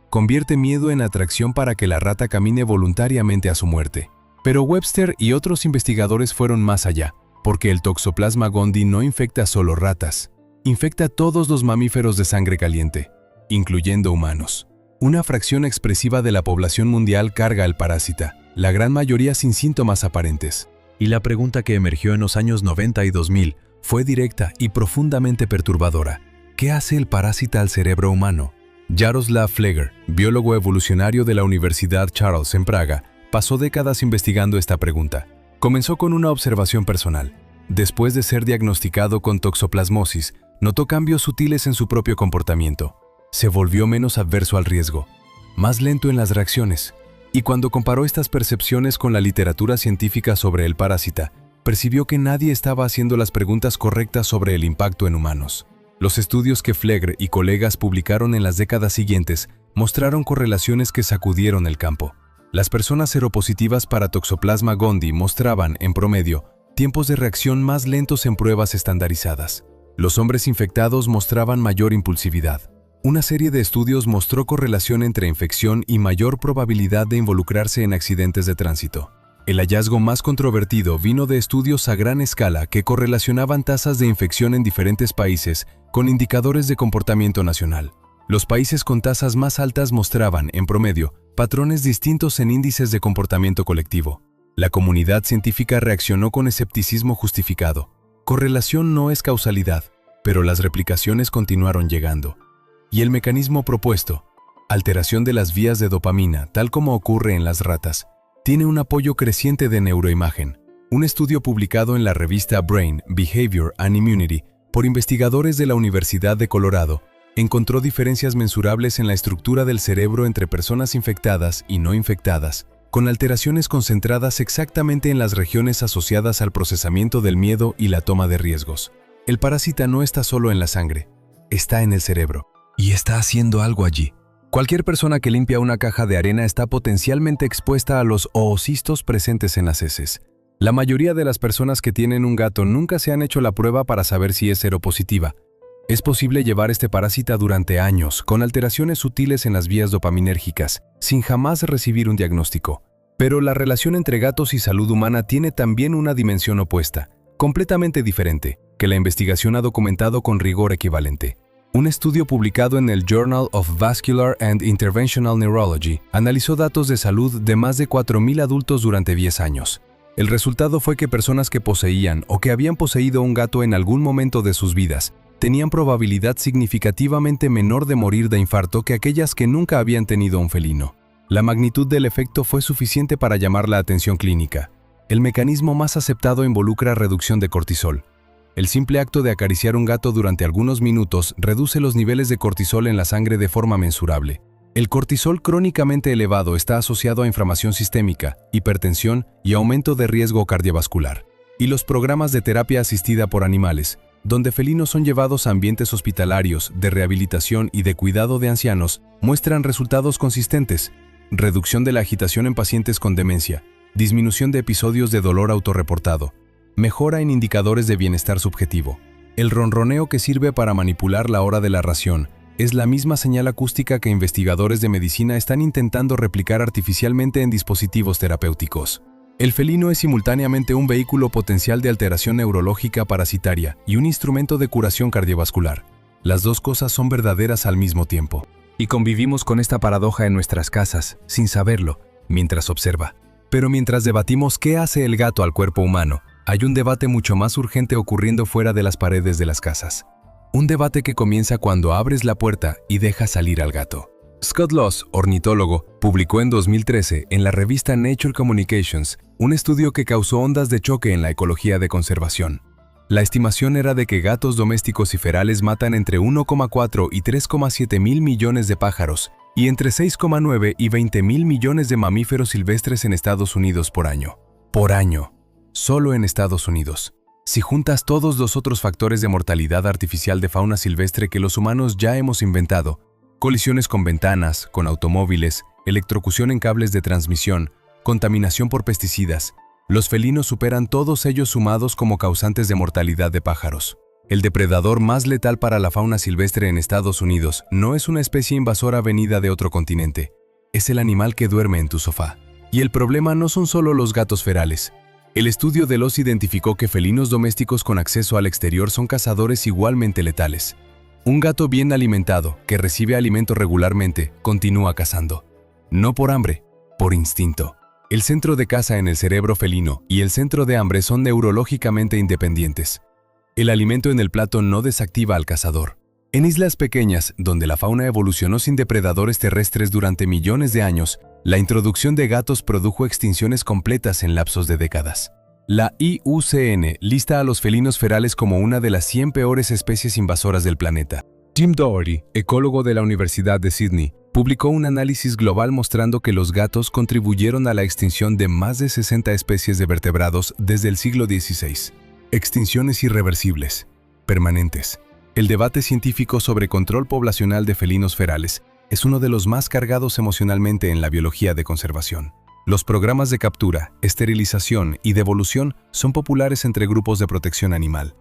Convierte miedo en atracción para que la rata camine voluntariamente a su muerte. Pero Webster y otros investigadores fueron más allá, porque el Toxoplasma gondii no infecta solo ratas. Infecta a todos los mamíferos de sangre caliente, incluyendo humanos. Una fracción expresiva de la población mundial carga el parásito, la gran mayoría sin síntomas aparentes. Y la pregunta que emergió en los años 90 y 2000 fue directa y profundamente perturbadora. ¿Qué hace el parásito al cerebro humano? Jaroslav Fleger, biólogo evolucionario de la Universidad Charles en Praga, pasó décadas investigando esta pregunta. Comenzó con una observación personal. Después de ser diagnosticado con toxoplasmosis, notó cambios sutiles en su propio comportamiento. Se volvió menos adverso al riesgo, más lento en las reacciones. Y cuando comparó estas percepciones con la literatura científica sobre el parásito, percibió que nadie estaba haciendo las preguntas correctas sobre el impacto en humanos. Los estudios que Fleger y colegas publicaron en las décadas siguientes mostraron correlaciones que sacudieron el campo. Las personas seropositivas para Toxoplasma gondii mostraban, en promedio, tiempos de reacción más lentos en pruebas estandarizadas. Los hombres infectados mostraban mayor impulsividad. Una serie de estudios mostró correlación entre infección y mayor probabilidad de involucrarse en accidentes de tránsito. El hallazgo más controvertido vino de estudios a gran escala que correlacionaban tasas de infección en diferentes países con indicadores de comportamiento nacional. Los países con tasas más altas mostraban, en promedio, patrones distintos en índices de comportamiento colectivo. La comunidad científica reaccionó con escepticismo justificado. Correlación no es causalidad, pero las replicaciones continuaron llegando. Y el mecanismo propuesto, alteración de las vías de dopamina, tal como ocurre en las ratas, tiene un apoyo creciente de neuroimagen. Un estudio publicado en la revista Brain, Behavior and Immunity por investigadores de la Universidad de Colorado encontró diferencias mensurables en la estructura del cerebro entre personas infectadas y no infectadas, con alteraciones concentradas exactamente en las regiones asociadas al procesamiento del miedo y la toma de riesgos. El parásita no está solo en la sangre, está en el cerebro, y está haciendo algo allí. Cualquier persona que limpia una caja de arena está potencialmente expuesta a los oocistos presentes en las heces. La mayoría de las personas que tienen un gato nunca se han hecho la prueba para saber si es seropositiva. Es posible llevar este parásita durante años, con alteraciones sutiles en las vías dopaminérgicas, sin jamás recibir un diagnóstico. Pero la relación entre gatos y salud humana tiene también una dimensión opuesta, completamente diferente, que la investigación ha documentado con rigor equivalente. Un estudio publicado en el Journal of Vascular and Interventional Neurology analizó datos de salud de más de 4.000 adultos durante 10 años. El resultado fue que personas que poseían o que habían poseído un gato en algún momento de sus vidas tenían probabilidad significativamente menor de morir de infarto que aquellas que nunca habían tenido un felino. La magnitud del efecto fue suficiente para llamar la atención clínica. El mecanismo más aceptado involucra reducción de cortisol. El simple acto de acariciar un gato durante algunos minutos reduce los niveles de cortisol en la sangre de forma mensurable. El cortisol crónicamente elevado está asociado a inflamación sistémica, hipertensión y aumento de riesgo cardiovascular. Y los programas de terapia asistida por animales, donde felinos son llevados a ambientes hospitalarios, de rehabilitación y de cuidado de ancianos, muestran resultados consistentes: reducción de la agitación en pacientes con demencia, disminución de episodios de dolor autorreportado, mejora en indicadores de bienestar subjetivo. El ronroneo que sirve para manipular la hora de la ración es la misma señal acústica que investigadores de medicina están intentando replicar artificialmente en dispositivos terapéuticos. El felino es simultáneamente un vehículo potencial de alteración neurológica parasitaria y un instrumento de curación cardiovascular. Las dos cosas son verdaderas al mismo tiempo. Y convivimos con esta paradoja en nuestras casas, sin saberlo, mientras observa. Pero mientras debatimos qué hace el gato al cuerpo humano, hay un debate mucho más urgente ocurriendo fuera de las paredes de las casas. Un debate que comienza cuando abres la puerta y dejas salir al gato. Scott Loss, ornitólogo, publicó en 2013 en la revista Nature Communications un estudio que causó ondas de choque en la ecología de conservación. La estimación era de que gatos domésticos y ferales matan entre 1,4 y 3,7 mil millones de pájaros y entre 6,9 y 20 mil millones de mamíferos silvestres en Estados Unidos por año. Por año. Solo en Estados Unidos. Si juntas todos los otros factores de mortalidad artificial de fauna silvestre que los humanos ya hemos inventado, colisiones con ventanas, con automóviles, electrocución en cables de transmisión, contaminación por pesticidas, los felinos superan todos ellos sumados como causantes de mortalidad de pájaros. El depredador más letal para la fauna silvestre en Estados Unidos no es una especie invasora venida de otro continente, es el animal que duerme en tu sofá. Y el problema no son solo los gatos ferales. El estudio de Loss identificó que felinos domésticos con acceso al exterior son cazadores igualmente letales. Un gato bien alimentado, que recibe alimento regularmente, continúa cazando. No por hambre, por instinto. El centro de caza en el cerebro felino y el centro de hambre son neurológicamente independientes. El alimento en el plato no desactiva al cazador. En islas pequeñas, donde la fauna evolucionó sin depredadores terrestres durante millones de años, la introducción de gatos produjo extinciones completas en lapsos de décadas. La IUCN lista a los felinos ferales como una de las 100 peores especies invasoras del planeta. Jim Doherty, ecólogo de la Universidad de Sydney, publicó un análisis global mostrando que los gatos contribuyeron a la extinción de más de 60 especies de vertebrados desde el siglo XVI. Extinciones irreversibles, permanentes. El debate científico sobre control poblacional de felinos ferales es uno de los más cargados emocionalmente en la biología de conservación. Los programas de captura, esterilización y devolución son populares entre grupos de protección animal,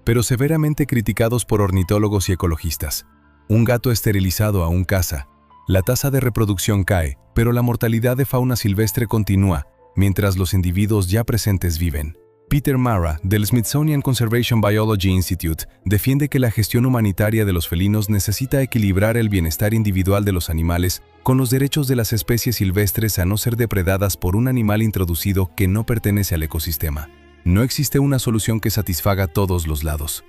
pero severamente criticados por ornitólogos y ecologistas. Un gato esterilizado aún caza. La tasa de reproducción cae, pero la mortalidad de fauna silvestre continúa, mientras los individuos ya presentes viven. Peter Mara, del Smithsonian Conservation Biology Institute, defiende que la gestión humanitaria de los felinos necesita equilibrar el bienestar individual de los animales con los derechos de las especies silvestres a no ser depredadas por un animal introducido que no pertenece al ecosistema. No existe una solución que satisfaga todos los lados.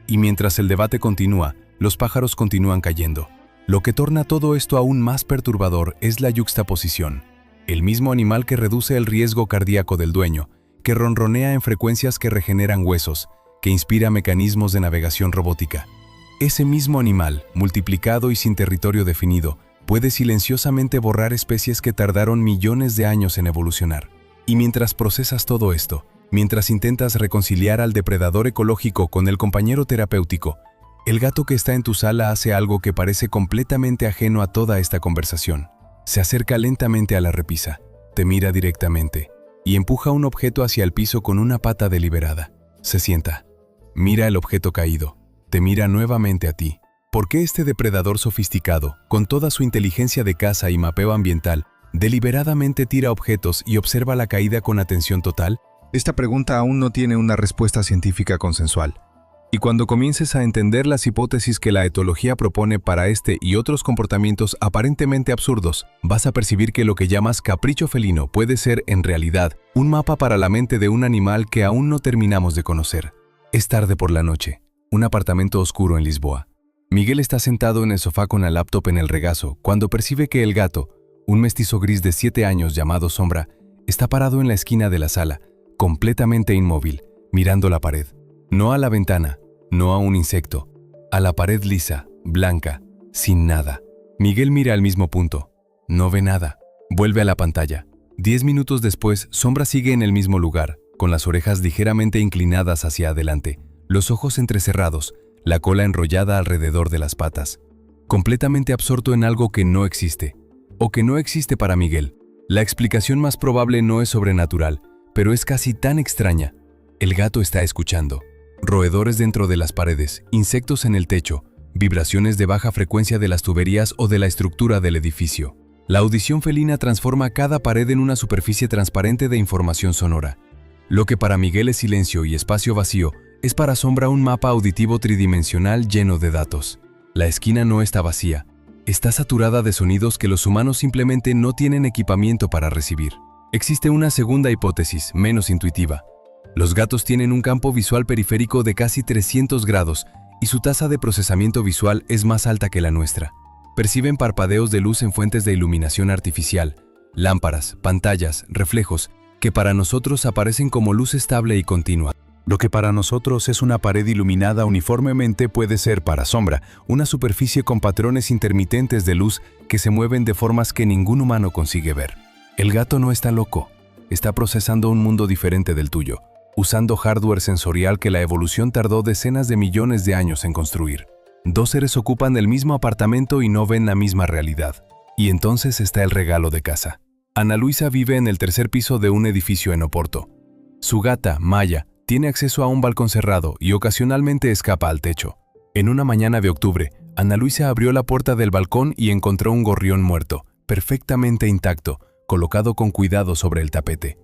Y mientras el debate continúa, los pájaros continúan cayendo. Lo que torna todo esto aún más perturbador es la yuxtaposición. El mismo animal que reduce el riesgo cardíaco del dueño, que ronronea en frecuencias que regeneran huesos, que inspira mecanismos de navegación robótica. Ese mismo animal, multiplicado y sin territorio definido, puede silenciosamente borrar especies que tardaron millones de años en evolucionar. Y mientras procesas todo esto, mientras intentas reconciliar al depredador ecológico con el compañero terapéutico, el gato que está en tu sala hace algo que parece completamente ajeno a toda esta conversación. Se acerca lentamente a la repisa, te mira directamente y empuja un objeto hacia el piso con una pata deliberada. Se sienta, mira el objeto caído, te mira nuevamente a ti. ¿Por qué este depredador sofisticado, con toda su inteligencia de caza y mapeo ambiental, deliberadamente tira objetos y observa la caída con atención total? Esta pregunta aún no tiene una respuesta científica consensual. Y cuando comiences a entender las hipótesis que la etología propone para este y otros comportamientos aparentemente absurdos, vas a percibir que lo que llamas capricho felino puede ser, en realidad, un mapa para la mente de un animal que aún no terminamos de conocer. Es tarde por la noche, un apartamento oscuro en Lisboa. Miguel está sentado en el sofá con la laptop en el regazo cuando percibe que el gato, un mestizo gris de 7 años llamado Sombra, está parado en la esquina de la sala, completamente inmóvil, mirando la pared. No a la ventana, no a un insecto, a la pared lisa, blanca, sin nada. Miguel mira al mismo punto. No ve nada. Vuelve a la pantalla. 10 minutos después, Sombra sigue en el mismo lugar, con las orejas ligeramente inclinadas hacia adelante, los ojos entrecerrados, la cola enrollada alrededor de las patas. Completamente absorto en algo que no existe, o que no existe para Miguel. La explicación más probable no es sobrenatural, pero es casi tan extraña. El gato está escuchando. Roedores dentro de las paredes, insectos en el techo, vibraciones de baja frecuencia de las tuberías o de la estructura del edificio. La audición felina transforma cada pared en una superficie transparente de información sonora. Lo que para Miguel es silencio y espacio vacío, es para Sombra un mapa auditivo tridimensional lleno de datos. La esquina no está vacía, está saturada de sonidos que los humanos simplemente no tienen equipamiento para recibir. Existe una segunda hipótesis, menos intuitiva. Los gatos tienen un campo visual periférico de casi 300 grados y su tasa de procesamiento visual es más alta que la nuestra. Perciben parpadeos de luz en fuentes de iluminación artificial, lámparas, pantallas, reflejos, que para nosotros aparecen como luz estable y continua. Lo que para nosotros es una pared iluminada uniformemente puede ser para Sombra una superficie con patrones intermitentes de luz que se mueven de formas que ningún humano consigue ver. El gato no está loco, está procesando un mundo diferente del tuyo, usando hardware sensorial que la evolución tardó decenas de millones de años en construir. Dos seres ocupan el mismo apartamento y no ven la misma realidad. Y entonces está el regalo de casa. Ana Luisa vive en el tercer piso de un edificio en Oporto. Su gata, Maya, tiene acceso a un balcón cerrado y ocasionalmente escapa al techo. En una mañana de octubre, Ana Luisa abrió la puerta del balcón y encontró un gorrión muerto, perfectamente intacto, colocado con cuidado sobre el tapete.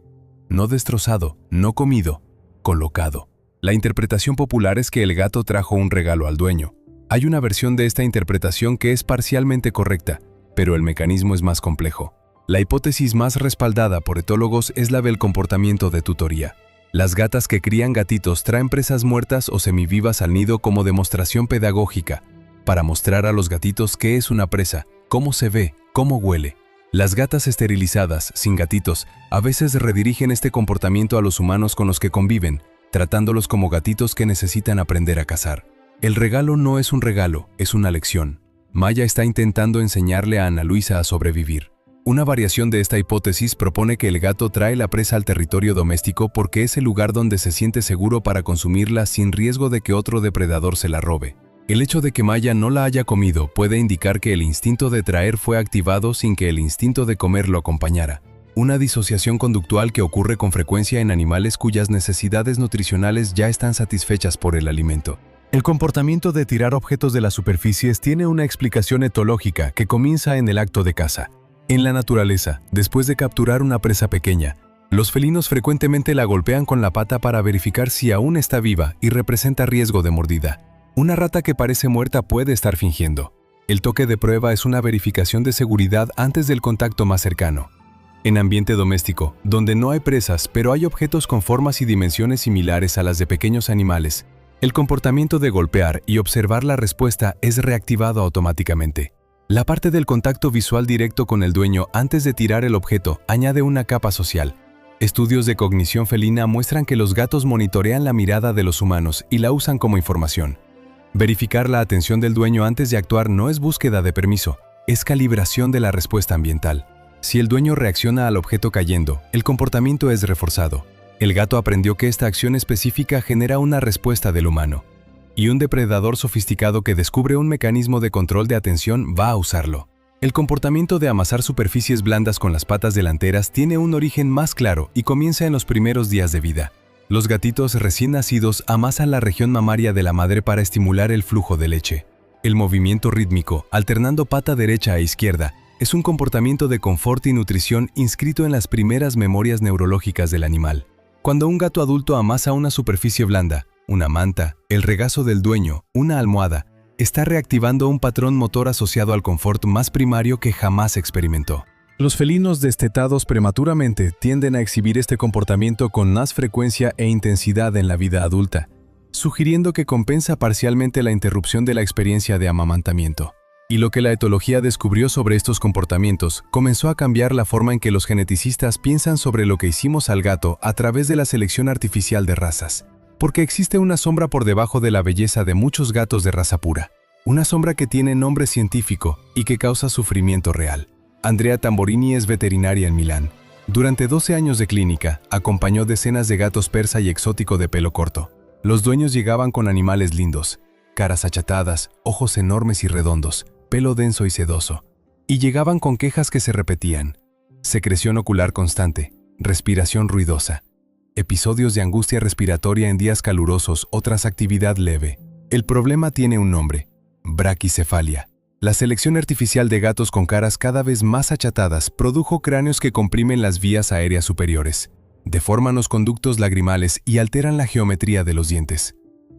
No destrozado, no comido, colocado. La interpretación popular es que el gato trajo un regalo al dueño. Hay una versión de esta interpretación que es parcialmente correcta, pero el mecanismo es más complejo. La hipótesis más respaldada por etólogos es la del comportamiento de tutoría. Las gatas que crían gatitos traen presas muertas o semivivas al nido como demostración pedagógica, para mostrar a los gatitos qué es una presa, cómo se ve, cómo huele. Las gatas esterilizadas, sin gatitos, a veces redirigen este comportamiento a los humanos con los que conviven, tratándolos como gatitos que necesitan aprender a cazar. El regalo no es un regalo, es una lección. Maya está intentando enseñarle a Ana Luisa a sobrevivir. Una variación de esta hipótesis propone que el gato trae la presa al territorio doméstico porque es el lugar donde se siente seguro para consumirla sin riesgo de que otro depredador se la robe. El hecho de que Maya no la haya comido puede indicar que el instinto de traer fue activado sin que el instinto de comer lo acompañara. Una disociación conductual que ocurre con frecuencia en animales cuyas necesidades nutricionales ya están satisfechas por el alimento. El comportamiento de tirar objetos de las superficies tiene una explicación etológica que comienza en el acto de caza. En la naturaleza, después de capturar una presa pequeña, los felinos frecuentemente la golpean con la pata para verificar si aún está viva y representa riesgo de mordida. Una rata que parece muerta puede estar fingiendo. El toque de prueba es una verificación de seguridad antes del contacto más cercano. En ambiente doméstico, donde no hay presas, pero hay objetos con formas y dimensiones similares a las de pequeños animales, el comportamiento de golpear y observar la respuesta es reactivado automáticamente. La parte del contacto visual directo con el dueño antes de tirar el objeto añade una capa social. Estudios de cognición felina muestran que los gatos monitorean la mirada de los humanos y la usan como información. Verificar la atención del dueño antes de actuar no es búsqueda de permiso, es calibración de la respuesta ambiental. Si el dueño reacciona al objeto cayendo, el comportamiento es reforzado. El gato aprendió que esta acción específica genera una respuesta del humano. Y un depredador sofisticado que descubre un mecanismo de control de atención va a usarlo. El comportamiento de amasar superficies blandas con las patas delanteras tiene un origen más claro y comienza en los primeros días de vida. Los gatitos recién nacidos amasan la región mamaria de la madre para estimular el flujo de leche. El movimiento rítmico, alternando pata derecha e izquierda, es un comportamiento de confort y nutrición inscrito en las primeras memorias neurológicas del animal. Cuando un gato adulto amasa una superficie blanda, una manta, el regazo del dueño, una almohada, está reactivando un patrón motor asociado al confort más primario que jamás experimentó. Los felinos destetados prematuramente tienden a exhibir este comportamiento con más frecuencia e intensidad en la vida adulta, sugiriendo que compensa parcialmente la interrupción de la experiencia de amamantamiento. Y lo que la etología descubrió sobre estos comportamientos comenzó a cambiar la forma en que los geneticistas piensan sobre lo que hicimos al gato a través de la selección artificial de razas. Porque existe una sombra por debajo de la belleza de muchos gatos de raza pura. Una sombra que tiene nombre científico y que causa sufrimiento real. Andrea Tamborini es veterinaria en Milán. Durante 12 años de clínica, acompañó decenas de gatos persa y exótico de pelo corto. Los dueños llegaban con animales lindos, caras achatadas, ojos enormes y redondos, pelo denso y sedoso. Y llegaban con quejas que se repetían. Secreción ocular constante, respiración ruidosa, episodios de angustia respiratoria en días calurosos o tras actividad leve. El problema tiene un nombre: braquicefalia. La selección artificial de gatos con caras cada vez más achatadas produjo cráneos que comprimen las vías aéreas superiores, deforman los conductos lagrimales y alteran la geometría de los dientes.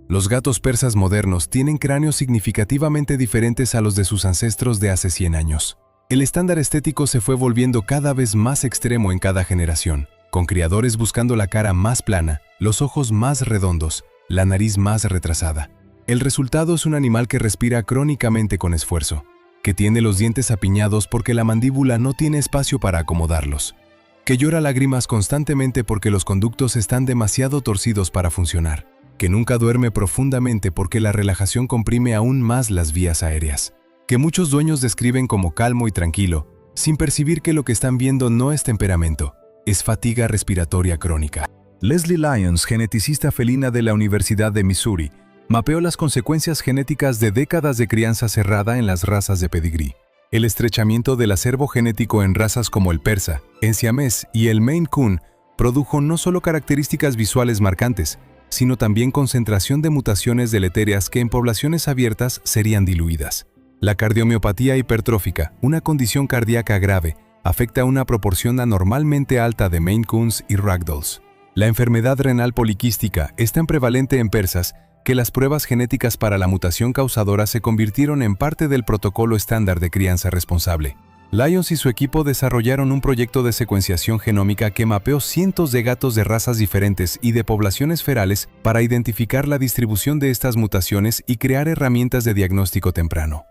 Los gatos persas modernos tienen cráneos significativamente diferentes a los de sus ancestros de hace 100 años. El estándar estético se fue volviendo cada vez más extremo en cada generación, con criadores buscando la cara más plana, los ojos más redondos, la nariz más retrasada. El resultado es un animal que respira crónicamente con esfuerzo, que tiene los dientes apiñados porque la mandíbula no tiene espacio para acomodarlos, que llora lágrimas constantemente porque los conductos están demasiado torcidos para funcionar, que nunca duerme profundamente porque la relajación comprime aún más las vías aéreas, que muchos dueños describen como calmo y tranquilo, sin percibir que lo que están viendo no es temperamento, es fatiga respiratoria crónica. Leslie Lyons, geneticista felina de la Universidad de Missouri, mapeó las consecuencias genéticas de décadas de crianza cerrada en las razas de pedigrí. El estrechamiento del acervo genético en razas como el persa, el siamés y el Maine Coon produjo no solo características visuales marcantes, sino también concentración de mutaciones deletéreas que en poblaciones abiertas serían diluidas. La cardiomiopatía hipertrófica, una condición cardíaca grave, afecta a una proporción anormalmente alta de Maine Coons y Ragdolls. La enfermedad renal poliquística es tan prevalente en persas que las pruebas genéticas para la mutación causadora se convirtieron en parte del protocolo estándar de crianza responsable. Lyons y su equipo desarrollaron un proyecto de secuenciación genómica que mapeó cientos de gatos de razas diferentes y de poblaciones ferales para identificar la distribución de estas mutaciones y crear herramientas de diagnóstico temprano.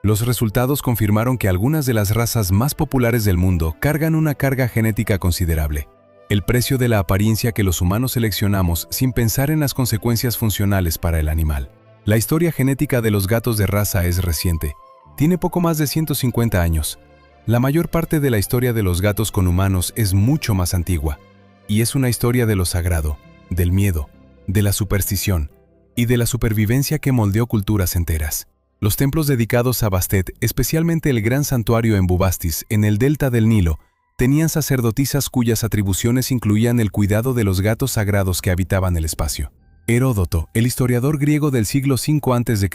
Los resultados confirmaron que algunas de las razas más populares del mundo cargan una carga genética considerable. El precio de la apariencia que los humanos seleccionamos sin pensar en las consecuencias funcionales para el animal. La historia genética de los gatos de raza es reciente. Tiene poco más de 150 años. La mayor parte de la historia de los gatos con humanos es mucho más antigua. Y es una historia de lo sagrado, del miedo, de la superstición y de la supervivencia que moldeó culturas enteras. Los templos dedicados a Bastet, especialmente el gran santuario en Bubastis, en el delta del Nilo, tenían sacerdotisas cuyas atribuciones incluían el cuidado de los gatos sagrados que habitaban el espacio. Heródoto, el historiador griego del siglo V a.C.,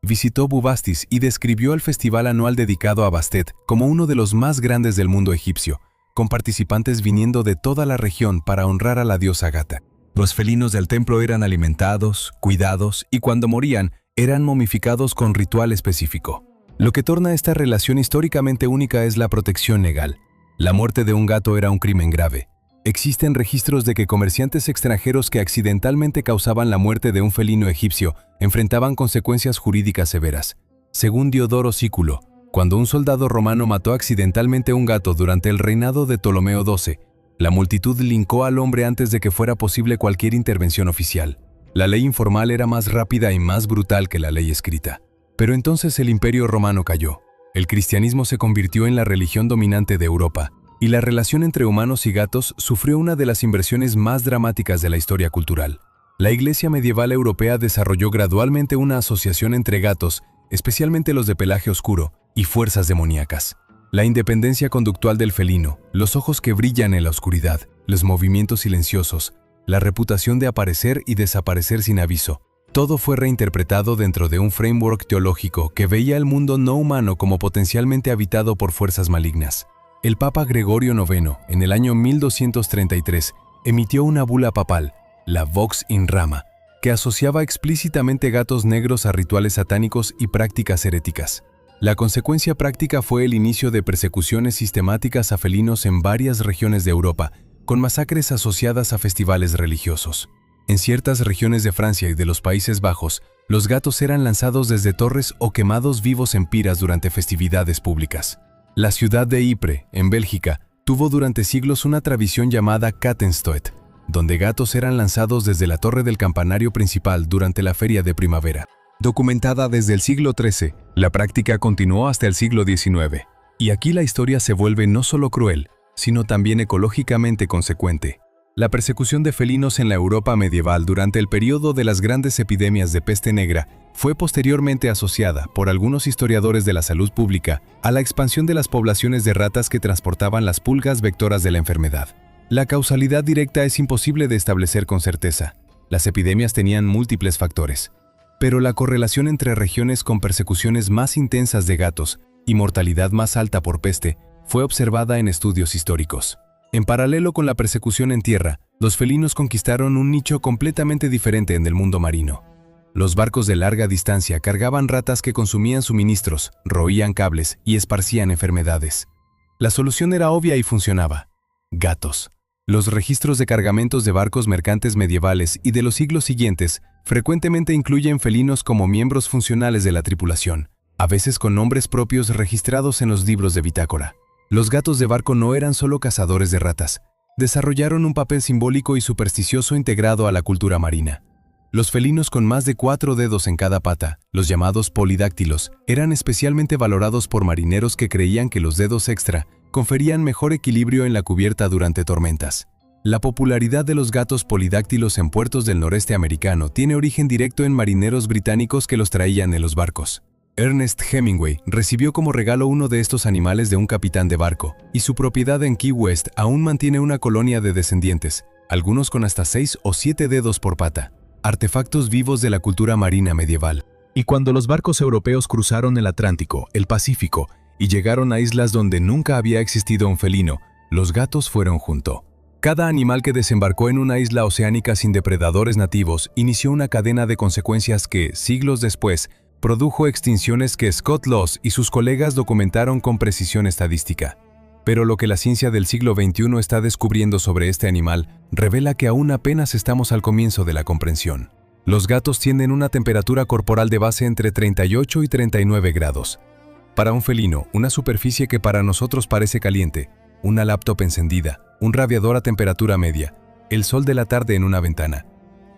visitó Bubastis y describió el festival anual dedicado a Bastet como uno de los más grandes del mundo egipcio, con participantes viniendo de toda la región para honrar a la diosa Gata. Los felinos del templo eran alimentados, cuidados y cuando morían, eran momificados con ritual específico. Lo que torna esta relación históricamente única es la protección legal. La muerte de un gato era un crimen grave. Existen registros de que comerciantes extranjeros que accidentalmente causaban la muerte de un felino egipcio enfrentaban consecuencias jurídicas severas. Según Diodoro Sículo, cuando un soldado romano mató accidentalmente un gato durante el reinado de Ptolomeo XII, la multitud lincó al hombre antes de que fuera posible cualquier intervención oficial. La ley informal era más rápida y más brutal que la ley escrita. Pero entonces el Imperio Romano cayó. El cristianismo se convirtió en la religión dominante de Europa, y la relación entre humanos y gatos sufrió una de las inversiones más dramáticas de la historia cultural. La Iglesia medieval europea desarrolló gradualmente una asociación entre gatos, especialmente los de pelaje oscuro, y fuerzas demoníacas. La independencia conductual del felino, los ojos que brillan en la oscuridad, los movimientos silenciosos, la reputación de aparecer y desaparecer sin aviso, todo fue reinterpretado dentro de un framework teológico que veía el mundo no humano como potencialmente habitado por fuerzas malignas. El Papa Gregorio IX, en el año 1233, emitió una bula papal, la Vox in Rama, que asociaba explícitamente gatos negros a rituales satánicos y prácticas heréticas. La consecuencia práctica fue el inicio de persecuciones sistemáticas a felinos en varias regiones de Europa, con masacres asociadas a festivales religiosos. En ciertas regiones de Francia y de los Países Bajos, los gatos eran lanzados desde torres o quemados vivos en piras durante festividades públicas. La ciudad de Ypres, en Bélgica, tuvo durante siglos una tradición llamada Kattenstoet, donde gatos eran lanzados desde la torre del campanario principal durante la feria de primavera. Documentada desde el siglo XIII, la práctica continuó hasta el siglo XIX. Y aquí la historia se vuelve no solo cruel, sino también ecológicamente consecuente. La persecución de felinos en la Europa medieval durante el período de las grandes epidemias de peste negra fue posteriormente asociada, por algunos historiadores de la salud pública, a la expansión de las poblaciones de ratas que transportaban las pulgas vectoras de la enfermedad. La causalidad directa es imposible de establecer con certeza. Las epidemias tenían múltiples factores. Pero la correlación entre regiones con persecuciones más intensas de gatos y mortalidad más alta por peste fue observada en estudios históricos. En paralelo con la persecución en tierra, los felinos conquistaron un nicho completamente diferente en el mundo marino. Los barcos de larga distancia cargaban ratas que consumían suministros, roían cables y esparcían enfermedades. La solución era obvia y funcionaba: gatos. Los registros de cargamentos de barcos mercantes medievales y de los siglos siguientes frecuentemente incluyen felinos como miembros funcionales de la tripulación, a veces con nombres propios registrados en los libros de bitácora. Los gatos de barco no eran solo cazadores de ratas, desarrollaron un papel simbólico y supersticioso integrado a la cultura marina. Los felinos con más de 4 dedos en cada pata, los llamados polidáctilos, eran especialmente valorados por marineros que creían que los dedos extra conferían mejor equilibrio en la cubierta durante tormentas. La popularidad de los gatos polidáctilos en puertos del noreste americano tiene origen directo en marineros británicos que los traían en los barcos. Ernest Hemingway recibió como regalo uno de estos animales de un capitán de barco, y su propiedad en Key West aún mantiene una colonia de descendientes, algunos con hasta 6 o 7 dedos por pata, artefactos vivos de la cultura marina medieval. Y cuando los barcos europeos cruzaron el Atlántico, el Pacífico, y llegaron a islas donde nunca había existido un felino, los gatos fueron junto. Cada animal que desembarcó en una isla oceánica sin depredadores nativos inició una cadena de consecuencias que, siglos después, produjo extinciones que Scott Loss y sus colegas documentaron con precisión estadística. Pero lo que la ciencia del siglo XXI está descubriendo sobre este animal revela que aún apenas estamos al comienzo de la comprensión. Los gatos tienen una temperatura corporal de base entre 38 y 39 grados. Para un felino, una superficie que para nosotros parece caliente, una laptop encendida, un radiador a temperatura media, el sol de la tarde en una ventana,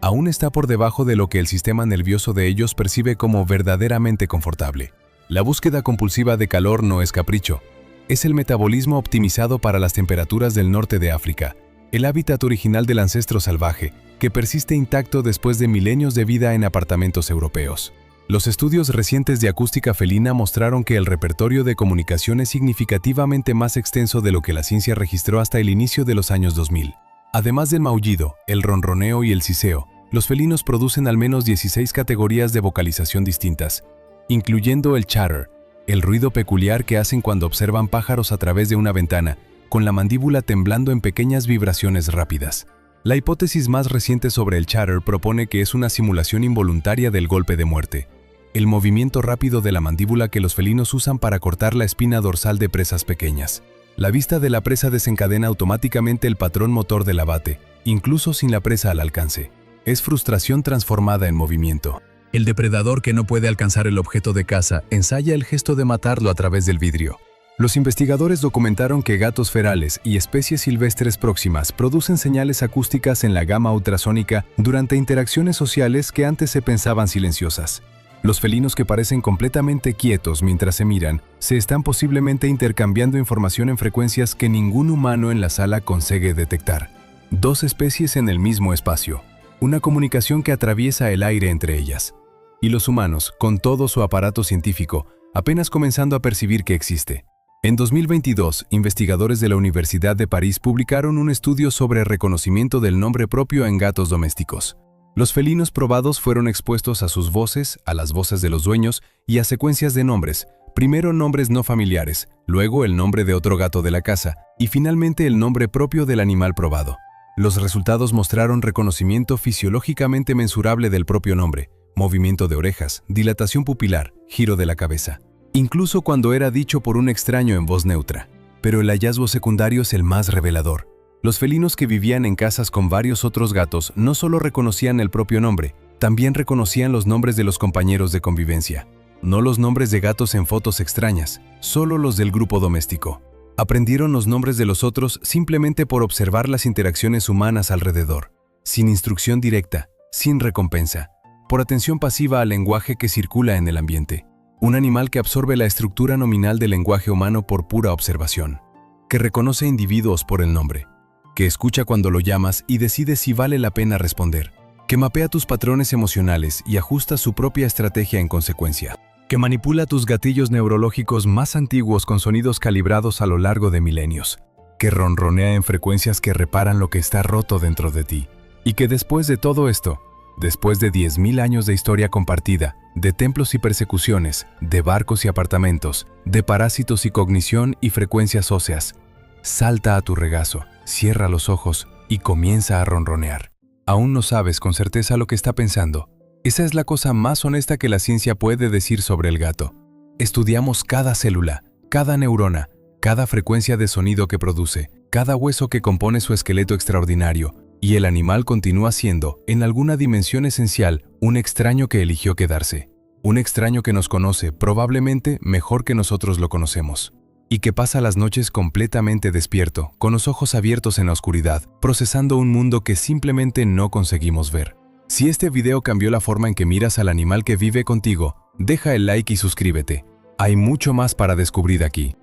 aún está por debajo de lo que el sistema nervioso de ellos percibe como verdaderamente confortable. La búsqueda compulsiva de calor no es capricho, es el metabolismo optimizado para las temperaturas del norte de África, el hábitat original del ancestro salvaje, que persiste intacto después de milenios de vida en apartamentos europeos. Los estudios recientes de acústica felina mostraron que el repertorio de comunicación es significativamente más extenso de lo que la ciencia registró hasta el inicio de los años 2000. Además del maullido, el ronroneo y el siseo, los felinos producen al menos 16 categorías de vocalización distintas, incluyendo el chatter, el ruido peculiar que hacen cuando observan pájaros a través de una ventana, con la mandíbula temblando en pequeñas vibraciones rápidas. La hipótesis más reciente sobre el chatter propone que es una simulación involuntaria del golpe de muerte, el movimiento rápido de la mandíbula que los felinos usan para cortar la espina dorsal de presas pequeñas. La vista de la presa desencadena automáticamente el patrón motor del abate, incluso sin la presa al alcance. Es frustración transformada en movimiento. El depredador que no puede alcanzar el objeto de caza ensaya el gesto de matarlo a través del vidrio. Los investigadores documentaron que gatos ferales y especies silvestres próximas producen señales acústicas en la gama ultrasónica durante interacciones sociales que antes se pensaban silenciosas. Los felinos que parecen completamente quietos mientras se miran, se están posiblemente intercambiando información en frecuencias que ningún humano en la sala consigue detectar. Dos especies en el mismo espacio. Una comunicación que atraviesa el aire entre ellas. Y los humanos, con todo su aparato científico, apenas comenzando a percibir que existe. En 2022, investigadores de la Universidad de París publicaron un estudio sobre reconocimiento del nombre propio en gatos domésticos. Los felinos probados fueron expuestos a sus voces, a las voces de los dueños y a secuencias de nombres, primero nombres no familiares, luego el nombre de otro gato de la casa y finalmente el nombre propio del animal probado. Los resultados mostraron reconocimiento fisiológicamente mensurable del propio nombre, movimiento de orejas, dilatación pupilar, giro de la cabeza, incluso cuando era dicho por un extraño en voz neutra. Pero el hallazgo secundario es el más revelador. Los felinos que vivían en casas con varios otros gatos no solo reconocían el propio nombre, también reconocían los nombres de los compañeros de convivencia. No los nombres de gatos en fotos extrañas, solo los del grupo doméstico. Aprendieron los nombres de los otros simplemente por observar las interacciones humanas alrededor, sin instrucción directa, sin recompensa, por atención pasiva al lenguaje que circula en el ambiente. Un animal que absorbe la estructura nominal del lenguaje humano por pura observación, que reconoce individuos por el nombre, que escucha cuando lo llamas y decide si vale la pena responder, que mapea tus patrones emocionales y ajusta su propia estrategia en consecuencia, que manipula tus gatillos neurológicos más antiguos con sonidos calibrados a lo largo de milenios, que ronronea en frecuencias que reparan lo que está roto dentro de ti, y que después de todo esto, después de 10.000 años de historia compartida, de templos y persecuciones, de barcos y apartamentos, de parásitos y cognición y frecuencias óseas, salta a tu regazo, cierra los ojos y comienza a ronronear. Aún no sabes con certeza lo que está pensando. Esa es la cosa más honesta que la ciencia puede decir sobre el gato. Estudiamos cada célula, cada neurona, cada frecuencia de sonido que produce, cada hueso que compone su esqueleto extraordinario, y el animal continúa siendo, en alguna dimensión esencial, un extraño que eligió quedarse. Un extraño que nos conoce, probablemente mejor que nosotros lo conocemos. Y que pasa las noches completamente despierto, con los ojos abiertos en la oscuridad, procesando un mundo que simplemente no conseguimos ver. Si este video cambió la forma en que miras al animal que vive contigo, deja el like y suscríbete. Hay mucho más para descubrir aquí.